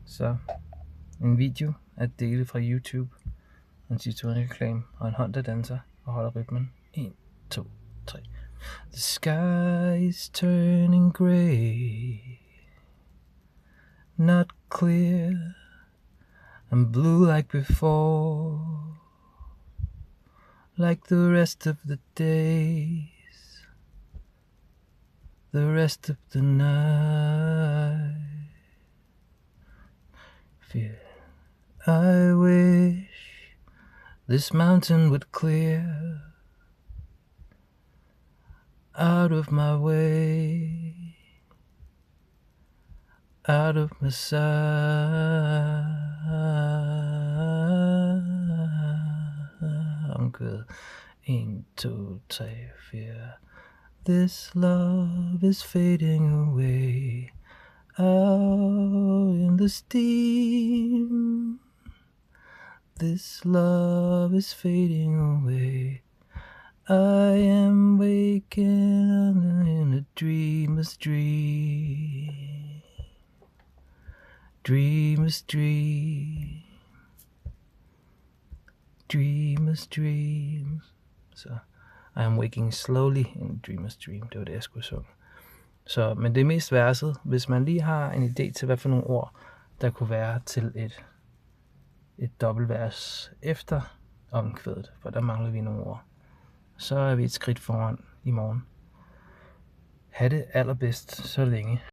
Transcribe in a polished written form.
Så en video er delt fra YouTube. En Citroën-reklame og en hånd, der danser og holder rytmen. 1, 2, 3. The sky is turning gray, not clear and blue like before, like the rest of the days, the rest of the night. Fear. I wish this mountain would clear out of my way, out of my sight. I'm good. 1, 2, 3, 4. This love is fading away out in the steam. This love is fading away. I am waking up in a dreamer's dream. Dreamer's dream. Dreamer's dream. Så I am waking slowly in a dreamer's dream. Det var det, jeg skulle synge. Så, men det er mest verset. Hvis man lige har en idé til, hvad for nogle ord, der kunne være til et dobbeltvers efter omkvædet, for der mangler vi nogle ord, så er vi et skridt foran i morgen. Ha' det allerbedst så længe.